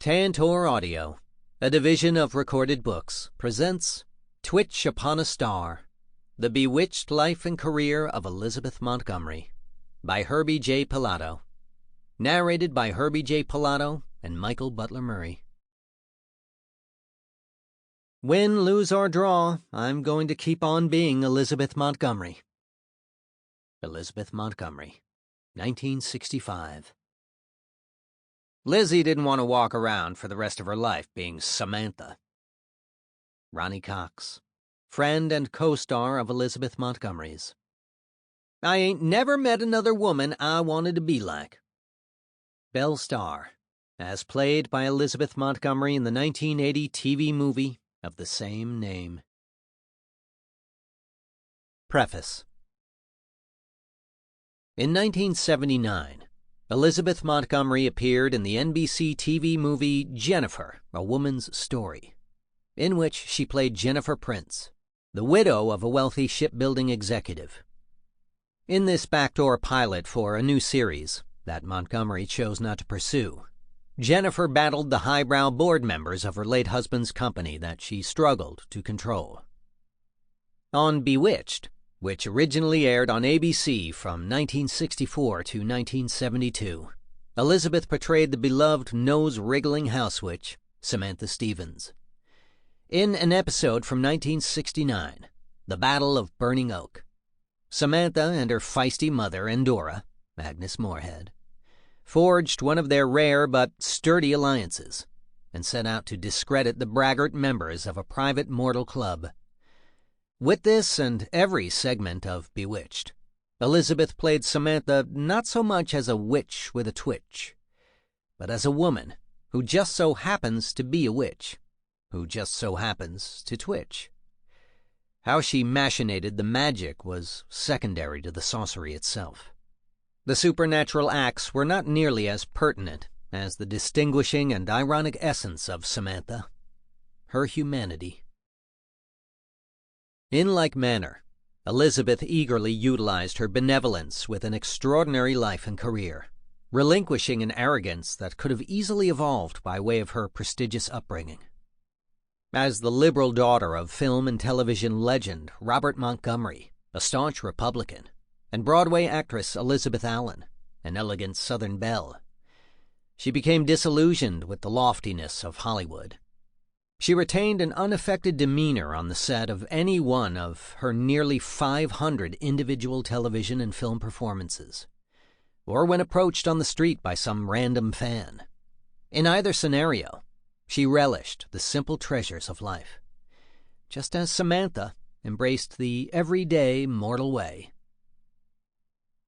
Tantor Audio, a division of Recorded Books, presents Twitch Upon a Star, The Bewitched Life and Career of Elizabeth Montgomery, by Herbie J Pilato. Narrated by Herbie J Pilato and Michael Butler Murray. Win, lose, or draw, I'm going to keep on being Elizabeth Montgomery. Elizabeth Montgomery, 1965. Lizzie didn't want to walk around for the rest of her life being Samantha. Ronnie Cox, friend and co-star of Elizabeth Montgomery's. I ain't never met another woman I wanted to be like. Belle Starr, as played by Elizabeth Montgomery in the 1980 TV movie of the same name. Preface. In 1979, Elizabeth Montgomery appeared in the NBC TV movie Jennifer, A Woman's Story, in which she played Jennifer Prince, the widow of a wealthy shipbuilding executive. In this backdoor pilot for a new series that Montgomery chose not to pursue, Jennifer battled the highbrow board members of her late husband's company that she struggled to control. On Bewitched, which originally aired on ABC from 1964 to 1972, Elizabeth portrayed the beloved nose-wriggling house witch, Samantha Stevens. In an episode from 1969, The Battle of Burning Oak, Samantha and her feisty mother, Endora, Agnes Moorehead, forged one of their rare but sturdy alliances and set out to discredit the braggart members of a private mortal club. With this and every segment of Bewitched, Elizabeth played Samantha not so much as a witch with a twitch, but as a woman who just so happens to be a witch, who just so happens to twitch. How she machinated the magic was secondary to the sorcery itself. The supernatural acts were not nearly as pertinent as the distinguishing and ironic essence of Samantha, her humanity. In like manner, Elizabeth eagerly utilized her benevolence with an extraordinary life and career, relinquishing an arrogance that could have easily evolved by way of her prestigious upbringing. As the liberal daughter of film and television legend Robert Montgomery, a staunch Republican, and Broadway actress Elizabeth Allen, an elegant Southern belle, she became disillusioned with the loftiness of Hollywood. She retained an unaffected demeanor on the set of any one of her nearly 500 individual television and film performances, or when approached on the street by some random fan. In either scenario, she relished the simple treasures of life, just as Samantha embraced the everyday mortal way.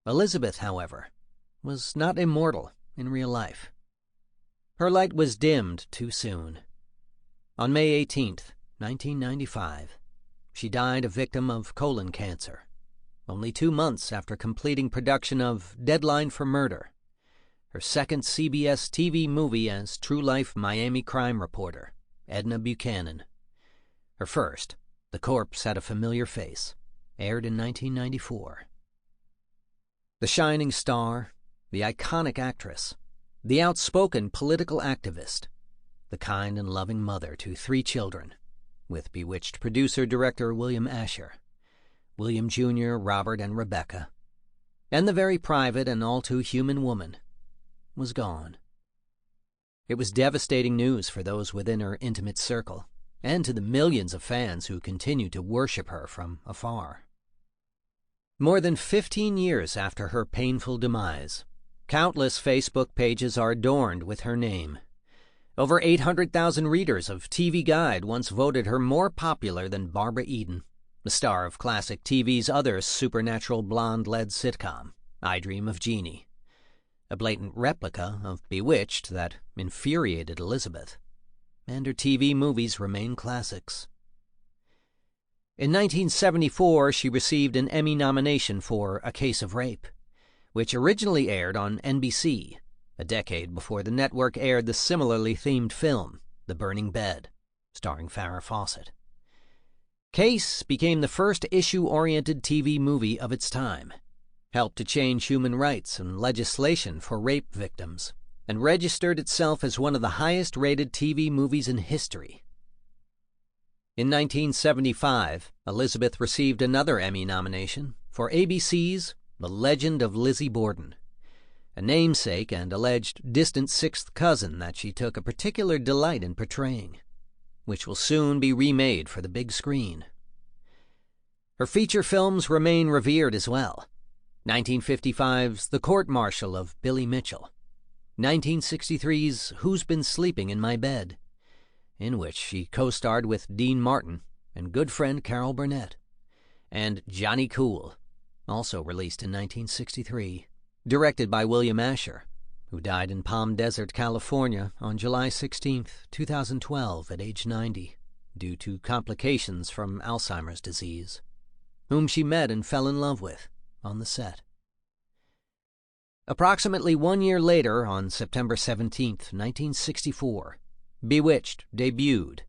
Elizabeth, however, was not immortal in real life. Her light was dimmed too soon. On May 18, 1995, she died a victim of colon cancer, only 2 months after completing production of Deadline for Murder, her second CBS TV movie as true-life Miami crime reporter, Edna Buchanan. Her first, The Corpse Had a Familiar Face, aired in 1994. The shining star, the iconic actress, the outspoken political activist, the kind and loving mother to 3 children, with Bewitched producer-director William Asher, William Jr., Robert, and Rebecca, and the very private and all-too-human woman, was gone. It was devastating news for those within her intimate circle, and to the millions of fans who continue to worship her from afar. More than 15 years after her painful demise, countless Facebook pages are adorned with her name. Over 800,000 readers of TV Guide once voted her more popular than Barbara Eden, the star of classic TV's other supernatural blonde-led sitcom, I Dream of Jeannie, a blatant replica of Bewitched that infuriated Elizabeth, and her TV movies remain classics. In 1974, she received an Emmy nomination for A Case of Rape, which originally aired on NBC, a decade before the network aired the similarly themed film, The Burning Bed, starring Farrah Fawcett. Case became the first issue-oriented TV movie of its time, helped to change human rights and legislation for rape victims, and registered itself as one of the highest-rated TV movies in history. In 1975, Elizabeth received another Emmy nomination for ABC's The Legend of Lizzie Borden, a namesake and alleged distant sixth cousin that she took a particular delight in portraying, which will soon be remade for the big screen. Her feature films remain revered as well. 1955's The Court Martial of Billy Mitchell, 1963's Who's Been Sleeping in My Bed, in which she co-starred with Dean Martin and good friend Carol Burnett, and Johnny Cool, also released in 1963, directed by William Asher, who died in Palm Desert, California on July 16, 2012 at age 90 due to complications from Alzheimer's disease, whom she met and fell in love with on the set. Approximately 1 year later, on September 17, 1964, Bewitched debuted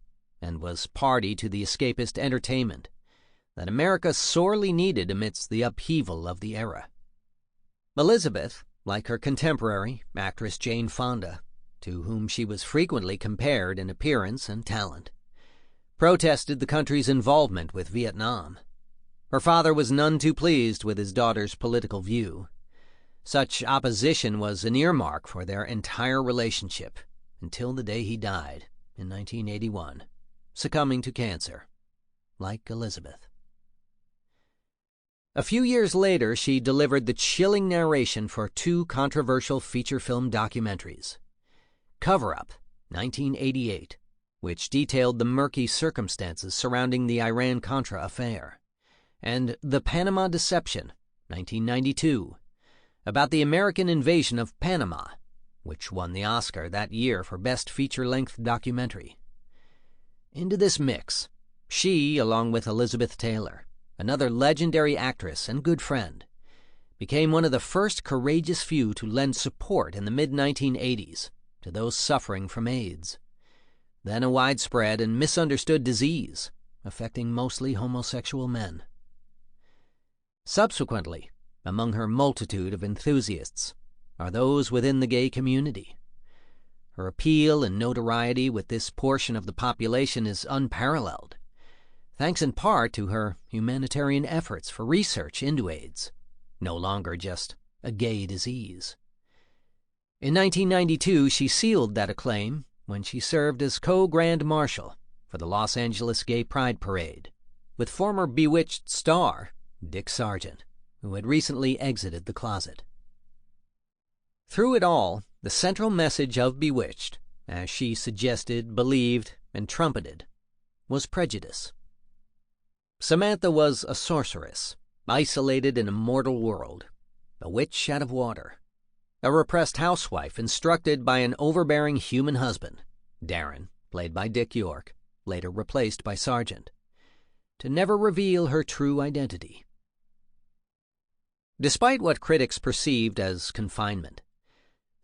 and was party to the escapist entertainment that America sorely needed amidst the upheaval of the era. Elizabeth, like her contemporary, actress Jane Fonda, to whom she was frequently compared in appearance and talent, protested the country's involvement with Vietnam. Her father was none too pleased with his daughter's political view. Such opposition was an earmark for their entire relationship until the day he died in 1981, succumbing to cancer, like Elizabeth. A few years later, she delivered the chilling narration for two controversial feature film documentaries, Cover-Up, 1988, which detailed the murky circumstances surrounding the Iran-Contra affair, and The Panama Deception, 1992, about the American invasion of Panama, which won the Oscar that year for Best Feature-Length Documentary. Into this mix, she, along with Elizabeth Taylor, another legendary actress and good friend, became one of the first courageous few to lend support in the mid-1980s to those suffering from AIDS, then a widespread and misunderstood disease affecting mostly homosexual men. Subsequently, among her multitude of enthusiasts are those within the gay community. Her appeal and notoriety with this portion of the population is unparalleled, thanks in part to her humanitarian efforts for research into AIDS, no longer just a gay disease. In 1992, she sealed that acclaim when she served as co-Grand Marshal for the Los Angeles Gay Pride Parade, with former Bewitched star Dick Sargent, who had recently exited the closet. Through it all, the central message of Bewitched, as she suggested, believed, and trumpeted, was prejudice. Samantha was a sorceress, isolated in a mortal world, a witch out of water, a repressed housewife instructed by an overbearing human husband, Darren, played by Dick York, later replaced by Sargent, to never reveal her true identity. Despite what critics perceived as confinement,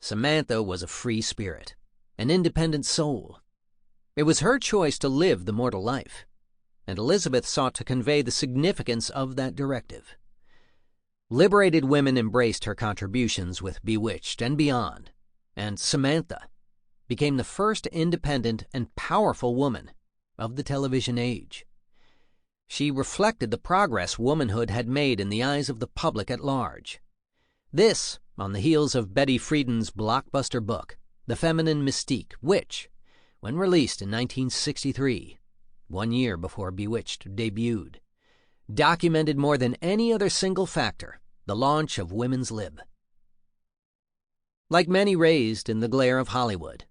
Samantha was a free spirit, an independent soul. It was her choice to live the mortal life, and Elizabeth sought to convey the significance of that directive. Liberated women embraced her contributions with Bewitched and beyond, and Samantha became the first independent and powerful woman of the television age. She reflected the progress womanhood had made in the eyes of the public at large. This, on the heels of Betty Friedan's blockbuster book, The Feminine Mystique, which, when released in 1963, 1 year before Bewitched debuted, documented more than any other single factor the launch of women's lib. Like many raised in the glare of Hollywood,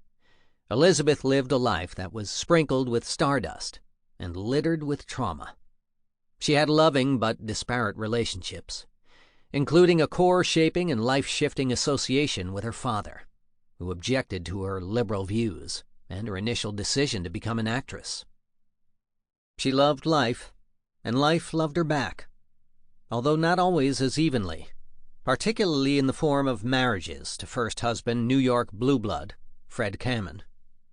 Elizabeth lived a life that was sprinkled with stardust and littered with trauma. She had loving but disparate relationships, including a core-shaping and life-shifting association with her father, who objected to her liberal views and her initial decision to become an actress. She loved life, and life loved her back, although not always as evenly, particularly in the form of marriages to first husband New York blue blood, Fred Kamen,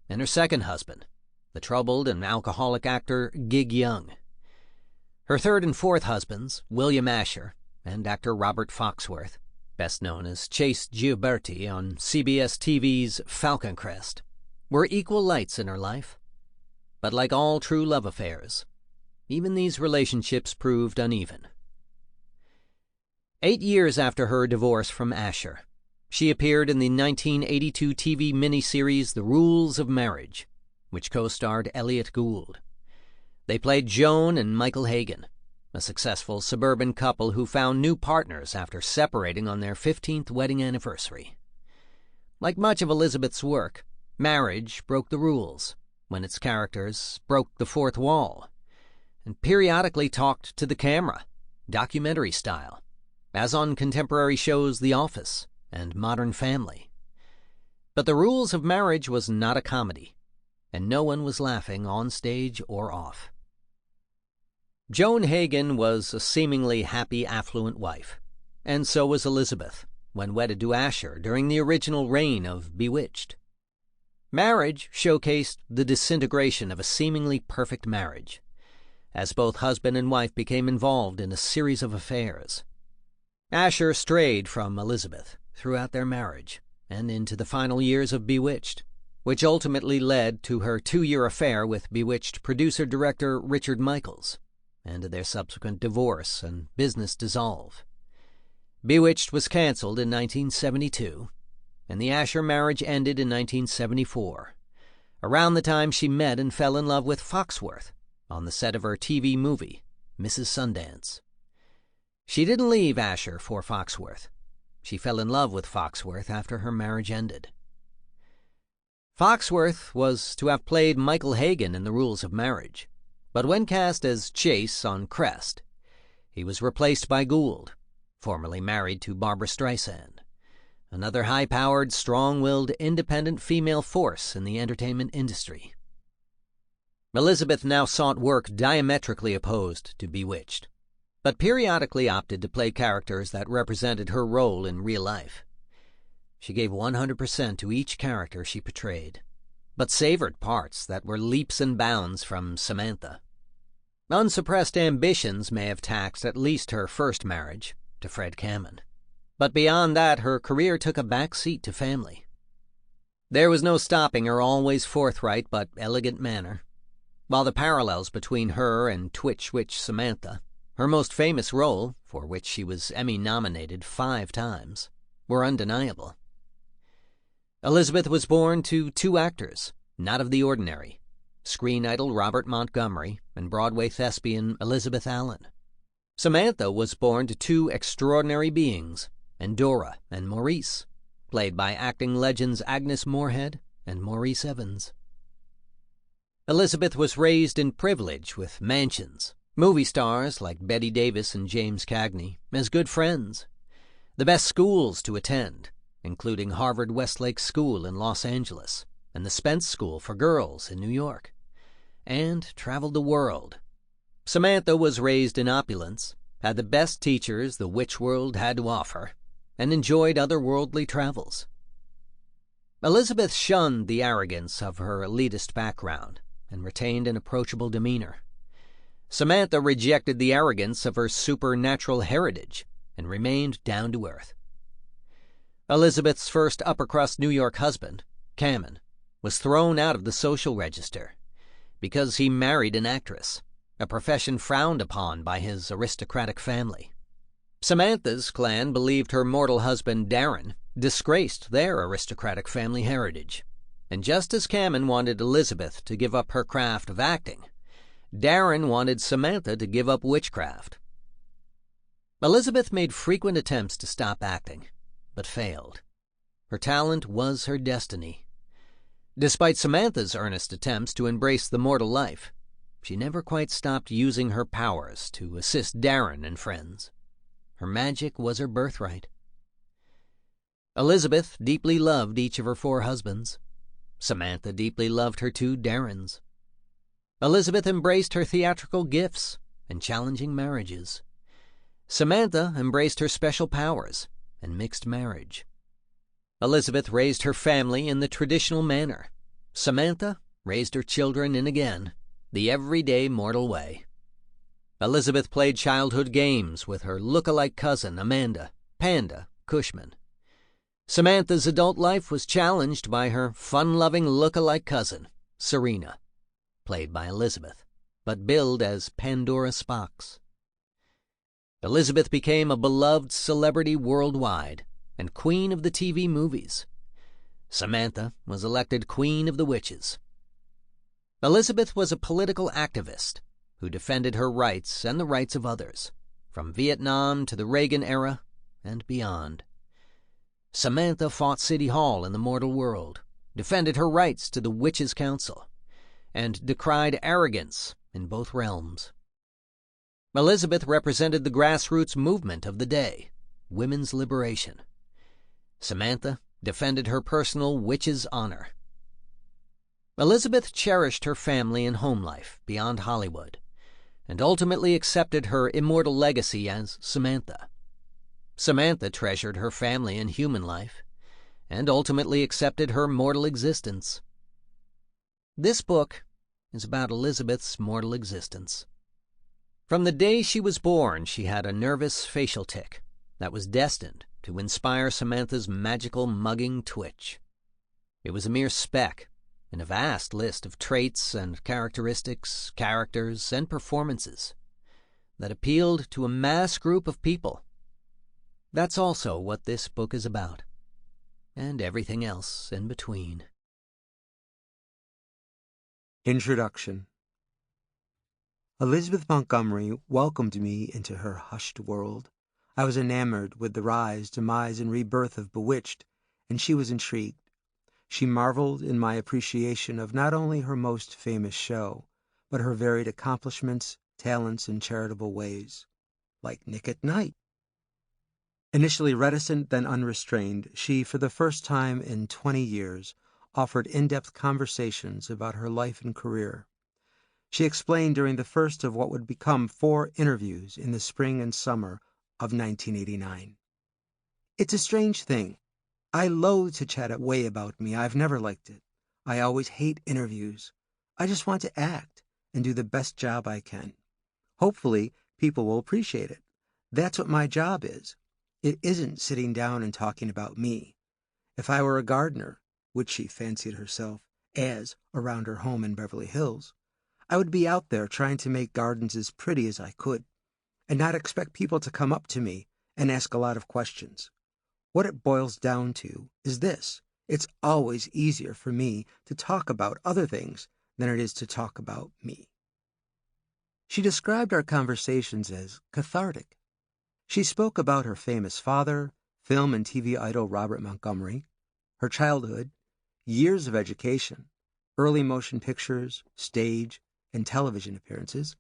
and her second husband, the troubled and alcoholic actor Gig Young. Her third and fourth husbands, William Asher and actor Robert Foxworth, best known as Chase Gioberti on CBS TV's Falcon Crest, were equal lights in her life. But like all true love affairs, even these relationships proved uneven. 8 years after her divorce from Asher, she appeared in the 1982 TV miniseries The Rules of Marriage, which co-starred Elliott Gould. They played Joan and Michael Hagan, a successful suburban couple who found new partners after separating on their 15th wedding anniversary. Like much of Elizabeth's work, Marriage broke the rules when its characters broke the fourth wall and periodically talked to the camera, documentary style, as on contemporary shows The Office and Modern Family. But The Rules of Marriage was not a comedy, and no one was laughing on stage or off. Joan Hagan was a seemingly happy, affluent wife, and so was Elizabeth, when wedded to Asher during the original reign of Bewitched. Marriage showcased the disintegration of a seemingly perfect marriage, as both husband and wife became involved in a series of affairs. Asher strayed from Elizabeth throughout their marriage and into the final years of Bewitched, which ultimately led to her 2-year affair with Bewitched producer-director Richard Michaels, and to their subsequent divorce and business dissolve. Bewitched was canceled in 1972, and the Asher marriage ended in 1974, around the time she met and fell in love with Foxworth on the set of her TV movie, Mrs. Sundance. She didn't leave Asher for Foxworth. She fell in love with Foxworth after her marriage ended. Foxworth was to have played Michael Hagan in The Rules of Marriage, but when cast as Chase on Crest, he was replaced by Gould, formerly married to Barbra Streisand, another high-powered, strong-willed, independent female force in the entertainment industry. Elizabeth now sought work diametrically opposed to Bewitched, but periodically opted to play characters that represented her role in real life. She gave 100% to each character she portrayed, but savored parts that were leaps and bounds from Samantha. Unsuppressed ambitions may have taxed at least her first marriage to Fred Kamen, but beyond that her career took a back seat to family. There was no stopping her always forthright but elegant manner, while the parallels between her and Twitch Witch Samantha, her most famous role, for which she was Emmy-nominated 5 times, were undeniable. Elizabeth was born to 2 actors, not of the ordinary, screen idol Robert Montgomery and Broadway thespian Elizabeth Allen. Samantha was born to 2 extraordinary beings, Endora and Maurice, played by acting legends Agnes Moorehead and Maurice Evans. Elizabeth was raised in privilege with mansions, movie stars like Bette Davis and James Cagney as good friends, the best schools to attend, including Harvard Westlake School in Los Angeles and the Spence School for Girls in New York, and traveled the world. Samantha was raised in opulence, had the best teachers the witch world had to offer, and enjoyed otherworldly travels. Elizabeth shunned the arrogance of her elitist background and retained an approachable demeanor. Samantha rejected the arrogance of her supernatural heritage and remained down to earth. Elizabeth's first upper-crust New York husband, Kamen, was thrown out of the social register because he married an actress, a profession frowned upon by his aristocratic family. Samantha's clan believed her mortal husband, Darren, disgraced their aristocratic family heritage, and just as Kamen wanted Elizabeth to give up her craft of acting, Darren wanted Samantha to give up witchcraft. Elizabeth made frequent attempts to stop acting, but failed. Her talent was her destiny. Despite Samantha's earnest attempts to embrace the mortal life, she never quite stopped using her powers to assist Darren and friends. Her magic was her birthright. Elizabeth deeply loved each of her 4 husbands. Samantha deeply loved her 2 Darrens. Elizabeth embraced her theatrical gifts and challenging marriages. Samantha embraced her special powers and mixed marriage. Elizabeth raised her family in the traditional manner. Samantha raised her children in, again, the everyday mortal way. Elizabeth played childhood games with her look-alike cousin Amanda, Panda, Cushman. Samantha's adult life was challenged by her fun-loving look-alike cousin, Serena, played by Elizabeth, but billed as Pandora Spox. Elizabeth became a beloved celebrity worldwide and queen of the TV movies. Samantha was elected Queen of the Witches. Elizabeth was a political activist who defended her rights and the rights of others, from Vietnam to the Reagan era and beyond. Samantha fought City Hall in the mortal world, defended her rights to the Witches' Council, and decried arrogance in both realms. Elizabeth represented the grassroots movement of the day, women's liberation. Samantha defended her personal witch's honor. Elizabeth cherished her family and home life beyond Hollywood, and ultimately accepted her immortal legacy as Samantha. Samantha treasured her family and human life, and ultimately accepted her mortal existence. This book is about Elizabeth's mortal existence. From the day she was born, she had a nervous facial tic that was destined to inspire Samantha's magical mugging twitch. It was a mere speck in a vast list of traits and characteristics, characters, and performances that appealed to a mass group of people. That's also what this book is about, and everything else in between. Introduction. Elizabeth Montgomery welcomed me into her hushed world. I was enamored with the rise, demise, and rebirth of Bewitched, and she was intrigued. She marveled in my appreciation of not only her most famous show, but her varied accomplishments, talents, and charitable ways. Like Nick at Night. Initially reticent, then unrestrained, she, for the first time in 20 years, offered in-depth conversations about her life and career. She explained during the first of what would become 4 interviews in the spring and summer of 1989. It's a strange thing. I loathe to chat away about me. I've never liked it. I always hate interviews. I just want to act and do the best job I can. Hopefully, people will appreciate it. That's what my job is. It isn't sitting down and talking about me. If I were a gardener, which she fancied herself as around her home in Beverly Hills, I would be out there trying to make gardens as pretty as I could, and not expect people to come up to me and ask a lot of questions. What it boils down to is this: it's always easier for me to talk about other things than it is to talk about me. She described our conversations as cathartic. She spoke about her famous father, film and TV idol Robert Montgomery, her childhood, years of education, early motion pictures, stage, and television appearances.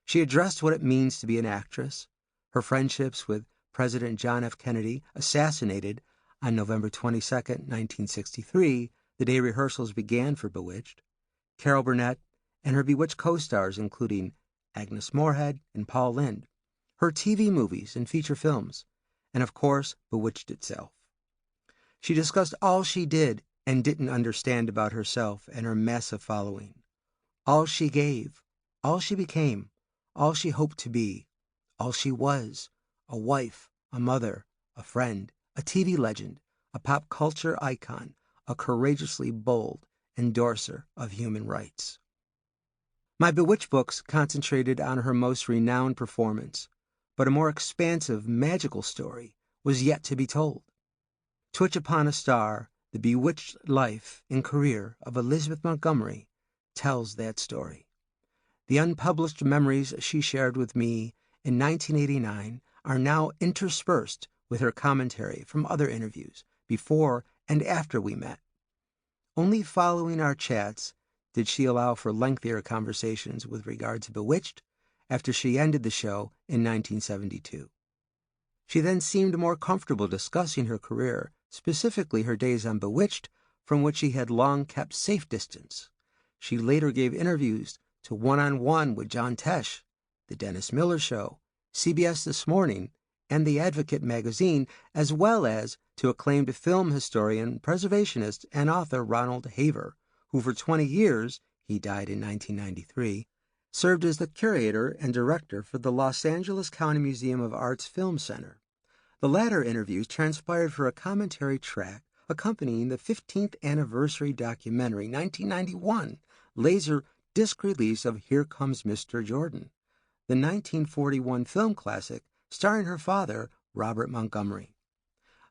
She addressed what it means to be an actress, her friendships with President John F. Kennedy, assassinated on November 22, 1963, the day rehearsals began for Bewitched, Carol Burnett, and her Bewitched co-stars including Agnes Moorehead and Paul Lynde, her TV movies and feature films, and of course, Bewitched itself. She discussed all she did and didn't understand about herself and her massive following, all she gave, all she became, all she hoped to be, all she was: a wife, a mother, a friend, a TV legend, a pop culture icon, a courageously bold endorser of human rights. My Bewitched books concentrated on her most renowned performance, but a more expansive, magical story was yet to be told. Twitch Upon a Star, the bewitched life and career of Elizabeth Montgomery, tells that story. The unpublished memories she shared with me in 1989 are now interspersed with her commentary from other interviews before and after we met. Only following our chats did she allow for lengthier conversations with regard to Bewitched after she ended the show in 1972. She then seemed more comfortable discussing her career, specifically her days on Bewitched, from which she had long kept safe distance. She later gave interviews to One-on-One with John Tesh, The Dennis Miller Show, CBS This Morning, and The Advocate magazine, as well as to acclaimed film historian, preservationist, and author Ronald Haver, who for 20 years, he died in 1993, served as the curator and director for the Los Angeles County Museum of Art's Film Center. The latter interviews transpired for a commentary track accompanying the 15th anniversary documentary 1991 laser disc release of Here Comes Mr. Jordan, the 1941 film classic starring her father, Robert Montgomery.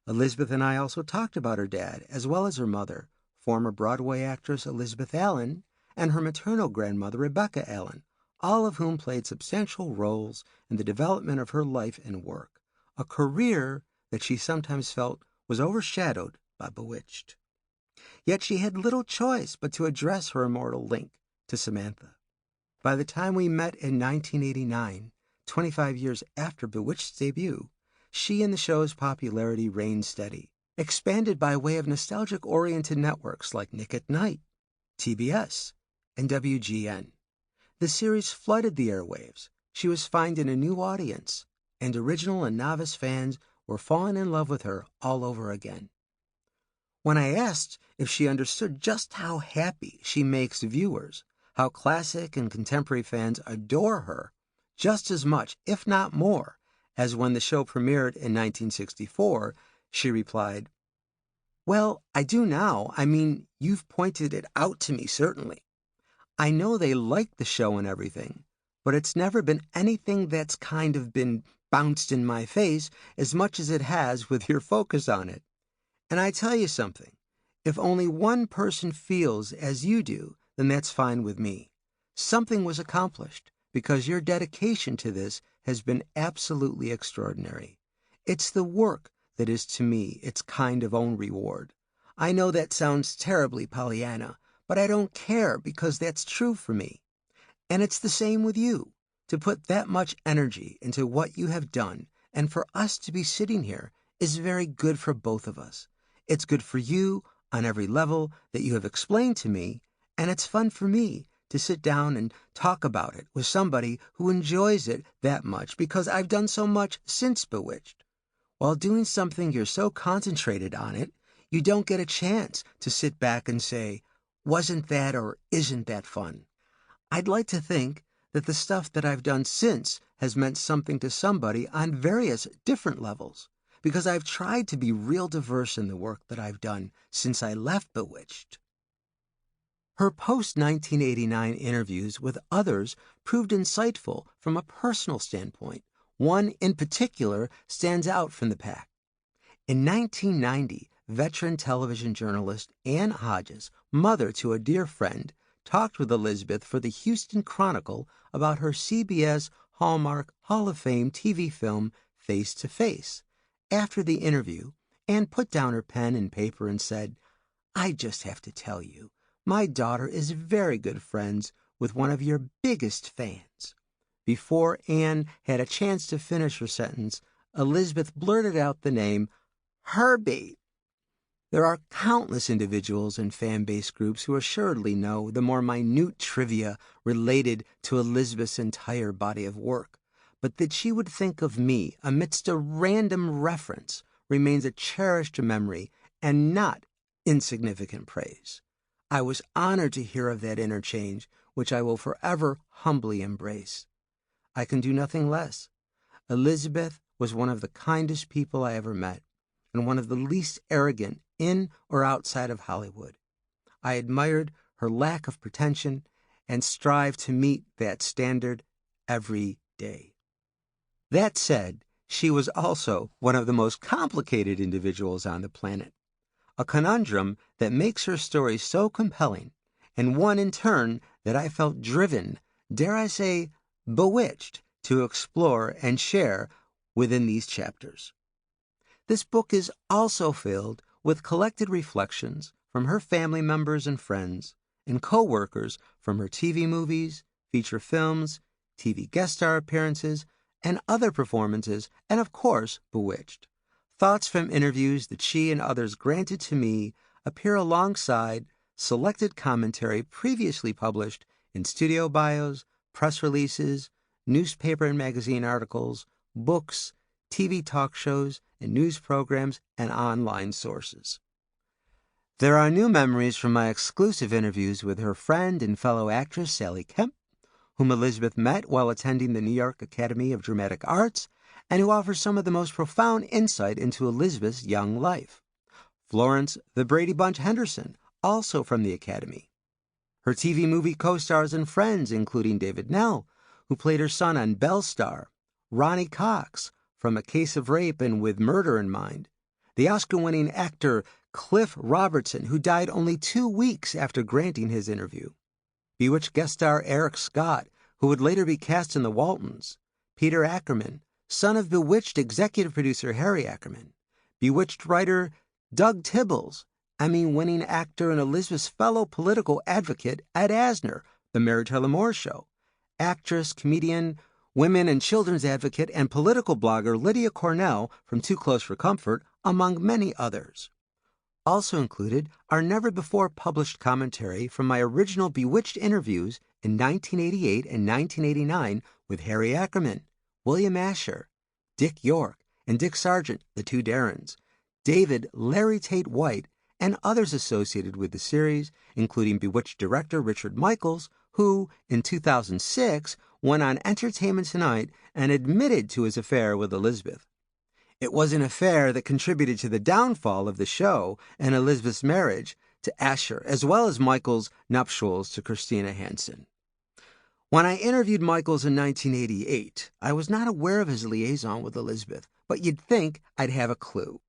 Elizabeth and I also talked about her dad, as well as her mother, former Broadway actress Elizabeth Allen, and her maternal grandmother, Rebecca Allen, all of whom played substantial roles in the development of her life and work, a career that she sometimes felt was overshadowed by Bewitched. Yet she had little choice but to address her immortal link to Samantha. By the time we met in 1989, 25 years after Bewitched's debut, she and the show's popularity reigned steady, expanded by way of nostalgic-oriented networks like Nick at Night, TBS, and WGN. The series flooded the airwaves. She was finding a new audience, and original and novice fans were falling in love with her all over again. When I asked if she understood just how happy she makes viewers, how classic and contemporary fans adore her just as much, if not more, as when the show premiered in 1964, she replied, "Well, I do now. I mean, you've pointed it out to me, certainly. I know they like the show and everything, but it's never been anything that's kind of been bounced in my face as much as it has with your focus on it. And I tell you something, if only one person feels as you do, then that's fine with me. Something was accomplished, because your dedication to this has been absolutely extraordinary. It's the work that is to me its kind of own reward. I know that sounds terribly Pollyanna, but I don't care because that's true for me. And it's the same with you. To put that much energy into what you have done, and for us to be sitting here, is very good for both of us. It's good for you on every level that you have explained to me, and it's fun for me to sit down and talk about it with somebody who enjoys it that much because I've done so much since Bewitched. While doing something you're so concentrated on it, you don't get a chance to sit back and say, wasn't that or isn't that fun? I'd like to think that the stuff that I've done since has meant something to somebody on various different levels, because I've tried to be real diverse in the work that I've done since I left Bewitched. Her post-1989 interviews with others proved insightful from a personal standpoint. One in particular stands out from the pack. In 1990, veteran television journalist Ann Hodges, mother to a dear friend, talked with Elizabeth for the Houston Chronicle about her CBS Hallmark Hall of Fame TV film Face to Face. After the interview, Ann put down her pen and paper and said, "I just have to tell you, my daughter is very good friends with one of your biggest fans." Before Ann had a chance to finish her sentence, Elizabeth blurted out the name Herbie. There are countless individuals and fan-base groups who assuredly know the more minute trivia related to Elizabeth's entire body of work, but that she would think of me amidst a random reference remains a cherished memory and not insignificant praise. I was honored to hear of that interchange, which I will forever humbly embrace. I can do nothing less. Elizabeth was one of the kindest people I ever met, and one of the least arrogant in or outside of Hollywood. I admired her lack of pretension and strive to meet that standard every day. That said, she was also one of the most complicated individuals on the planet, a conundrum that makes her story so compelling, and one in turn that I felt driven, dare I say, bewitched, to explore and share within these chapters. This book is also filled with collected reflections from her family members and friends, and co-workers from her TV movies, feature films, TV guest star appearances, and other performances, and of course, Bewitched. Thoughts from interviews that she and others granted to me appear alongside selected commentary previously published in studio bios, press releases, newspaper and magazine articles, books, TV talk shows, and news programs, and online sources. There are new memories from my exclusive interviews with her friend and fellow actress Sally Kemp, whom Elizabeth met while attending the New York Academy of Dramatic Arts, and who offers some of the most profound insight into Elizabeth's young life. Florence "The Brady Bunch" Henderson, also from the Academy. Her TV movie co-stars and friends, including David Nell, who played her son on Bellstar, Ronnie Cox, from A Case of Rape and With Murder in Mind, the Oscar-winning actor Cliff Robertson, who died only 2 weeks after granting his interview, Bewitched guest star Eric Scott, who would later be cast in The Waltons, Peter Ackerman, son of Bewitched executive producer Harry Ackerman, Bewitched writer Doug Tibbles, Emmy-winning actor and Elizabeth's fellow political advocate Ed Asner, The Mary Tyler Moore Show, actress, comedian, women and children's advocate, and political blogger Lydia Cornell from Too Close for Comfort, among many others. Also included are never-before-published commentary from my original Bewitched interviews in 1988 and 1989 with Harry Ackerman, William Asher, Dick York, and Dick Sargent, the two Darrens, David Larry Tate White, and others associated with the series, including Bewitched director Richard Michaels, who, in 2006, went on Entertainment Tonight and admitted to his affair with Elizabeth. It was an affair that contributed to the downfall of the show and Elizabeth's marriage to Asher, as well as Michaels' nuptials to Christina Hansen. When I interviewed Michaels in 1988, I was not aware of his liaison with Elizabeth, but you'd think I'd have a clue.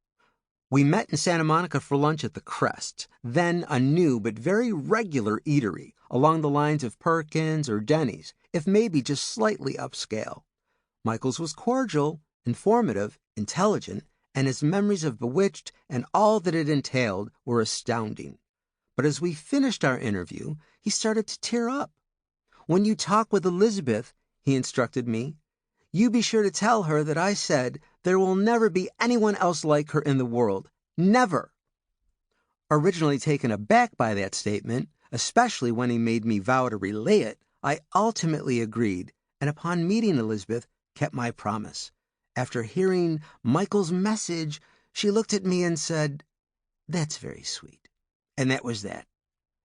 We met in Santa Monica for lunch at the Crest, then a new but very regular eatery along the lines of Perkins or Denny's, if maybe just slightly upscale. Michaels was cordial, informative, intelligent, and his memories of Bewitched and all that it entailed were astounding. But as we finished our interview, he started to tear up. "When you talk with Elizabeth," he instructed me, "you be sure to tell her that I said there will never be anyone else like her in the world. Never." Originally taken aback by that statement, especially when he made me vow to relay it, I ultimately agreed, and upon meeting Elizabeth, kept my promise. After hearing Michael's message, she looked at me and said, "That's very sweet." And that was that.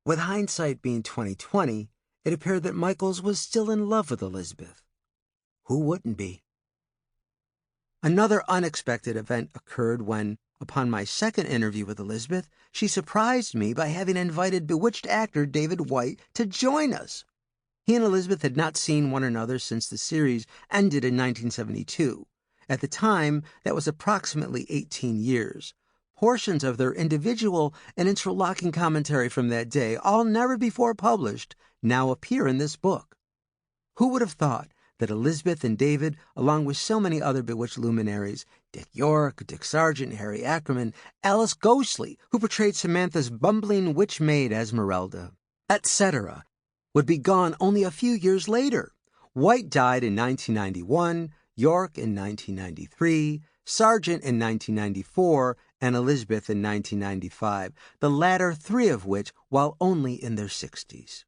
With hindsight being 20/20, it appeared that Michaels was still in love with Elizabeth. Who wouldn't be? Another unexpected event occurred when, upon my second interview with Elizabeth, she surprised me by having invited Bewitched actor David White to join us. He and Elizabeth had not seen one another since the series ended in 1972. At the time, that was approximately 18 years. Portions of their individual and interlocking commentary from that day, all never before published, now appear in this book. Who would have thought that Elizabeth and David, along with so many other Bewitched luminaries, Dick York, Dick Sargent, Harry Ackerman, Alice Ghostley, who portrayed Samantha's bumbling witch maid Esmeralda, etc., would be gone only a few years later? White died in 1991, York in 1993, Sargent in 1994, and Elizabeth in 1995, the latter three of which while only in their 60s.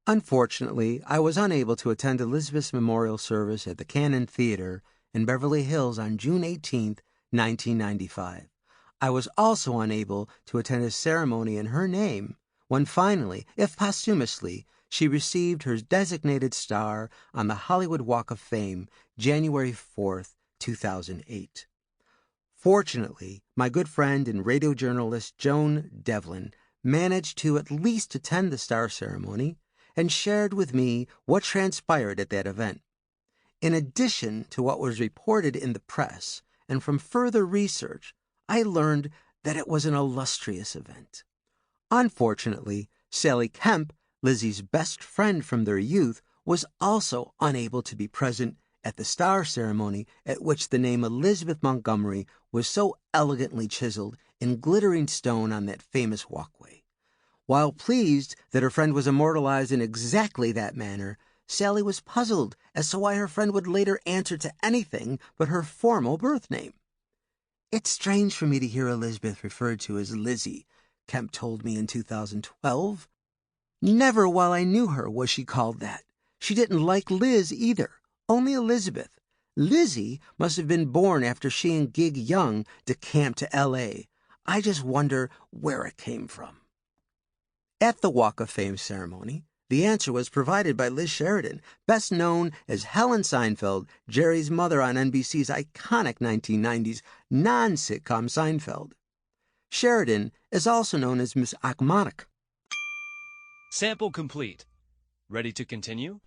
Unfortunately, I was unable to attend Elizabeth's memorial service at the Cannon Theater in Beverly Hills on June 18, 1995. I was also unable to attend a ceremony in her name when finally, if posthumously, she received her designated star on the Hollywood Walk of Fame, January 4, 2008. Fortunately, my good friend and radio journalist Joan Devlin managed to at least attend the star ceremony and shared with me what transpired at that event. In addition to what was reported in the press, and from further research, I learned that it was an illustrious event. Unfortunately, Sally Kemp, Lizzie's best friend from their youth, was also unable to be present at the star ceremony at which the name Elizabeth Montgomery was so elegantly chiseled in glittering stone on that famous walkway. While pleased that her friend was immortalized in exactly that manner, Sally was puzzled as to why her friend would later answer to anything but her formal birth name. "It's strange for me to hear Elizabeth referred to as Lizzie," Kemp told me in 2012. "Never while I knew her was she called that. She didn't like Liz either, only Elizabeth. Lizzie must have been born after she and Gig Young decamped to L.A. I just wonder where it came from." At the Walk of Fame ceremony, The answer was provided by Liz Sheridan, best known as Helen Seinfeld, Jerry's mother on NBC's iconic 1990s non-sitcom Seinfeld. Sheridan is also known as Miss Achmonic. Sample complete. Ready to continue?